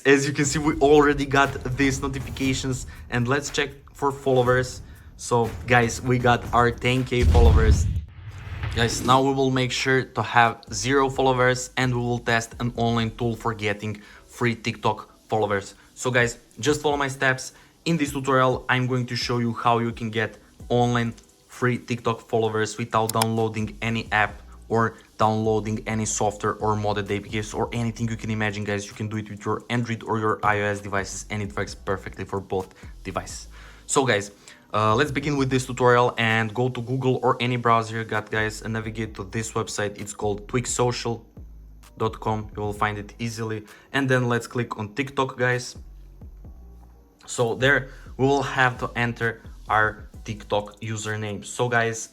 guys, as you can see, we already got these notifications, and let's check for followers. So guys, we got our 10k followers. Guys, now we will make sure to have 0 followers, and we will test an online tool for getting free TikTok followers. So guys, just follow my steps. In this tutorial, I'm going to show you how you can get online free TikTok followers without downloading any app or downloading any software or modded APKs or anything you can imagine, guys. You can do it with your Android or your iOS devices, and it works perfectly for both devices. So guys, let's begin with this tutorial and go to Google or any browser you got, guys, and navigate to this website. It's called twigsocial.com. You will find it easily. And then let's click on TikTok, guys. So there we will have to enter our TikTok username. So guys,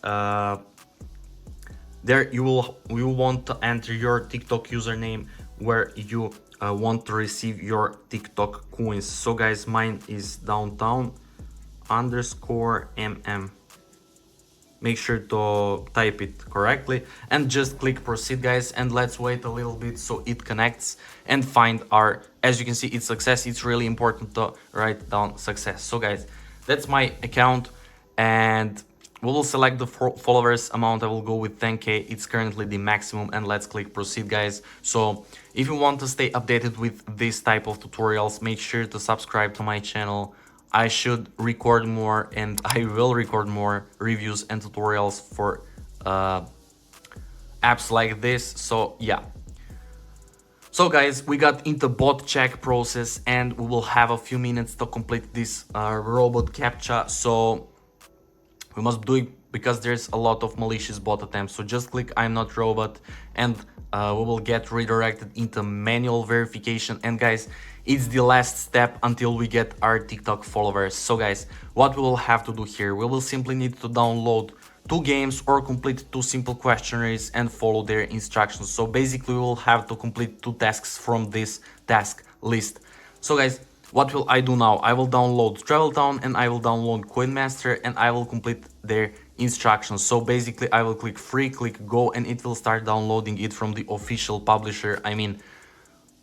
there you will want to enter your TikTok username where you want to receive your TikTok coins. So guys, mine is downtown_mm. Make sure to type it correctly and just click proceed, guys, and let's wait a little bit so it connects and find our, as you can see, it's success. It's really important to write down success. So guys, that's my account, and we will select the followers amount. I will go with 10k. It's currently the maximum, and let's click proceed, guys. So if you want to stay updated with this type of tutorials, make sure to subscribe to my channel. I should record more, and I will record more reviews and tutorials for apps like this. So yeah. So guys, we got into bot check process, and we will have a few minutes to complete this robot captcha. So we must do it because there's a lot of malicious bot attempts. So just click I'm not robot, and we will get redirected into manual verification. And guys, it's the last step until we get our TikTok followers. So guys, what we will have to do here, we will simply need to download 2 games or complete 2 simple questionnaires and follow their instructions. So basically we will have to complete 2 tasks from this task list. So guys, what will I do now? I will download Travel Town, and I will download Coinmaster, and I will complete their instructions. So basically I will click free, click go, and it will start downloading it from the official publisher. I mean,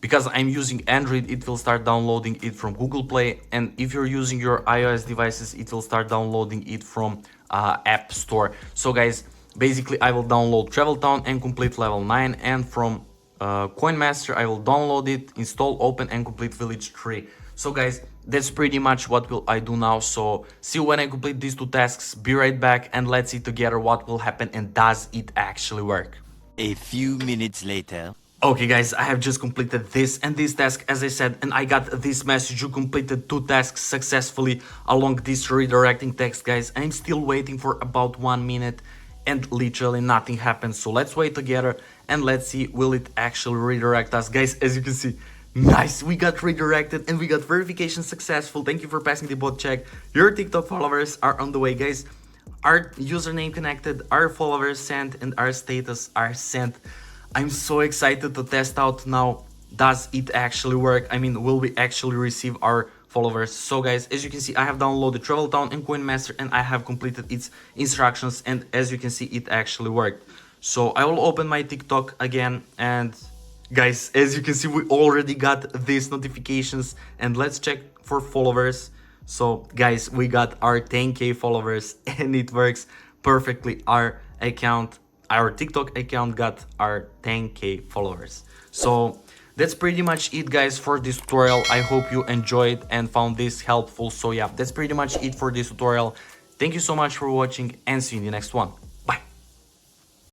because I'm using Android, it will start downloading it from Google Play, and if you're using your iOS devices, it will start downloading it from App Store. So guys, basically I will download Travel Town and complete level 9, and from Coinmaster I will download it, install, open, and complete Village 3. So guys, that's pretty much what will I do now. So see you when I complete these 2 tasks. Be right back, and let's see together what will happen and does it actually work. A few minutes later. Okay guys, I have just completed this and this task, as I said, and I got this message: you completed 2 tasks successfully along this redirecting text, guys. I'm still waiting for about 1 minute, and literally nothing happens. So let's wait together and let's see, will it actually redirect us, guys. As you can see, nice, we got redirected and we got verification successful. Thank you for passing the bot check. Your TikTok followers are on the way, guys. Our username connected, our followers sent, and our status are sent. I'm so excited to test out now, does it actually work? I mean, will we actually receive our followers? So guys, as you can see, I have downloaded Travel Town and Coinmaster, and I have completed its instructions, and as you can see, it actually worked. So I will open my TikTok again, and guys, as you can see, we already got these notifications, and let's check for followers. So guys, we got our 10k followers, and it works perfectly. Our TikTok account got our 10k followers. So that's pretty much it, guys, for this tutorial. I hope you enjoyed and found this helpful. So yeah, that's pretty much it for this tutorial. Thank you so much for watching, and see you in the next one.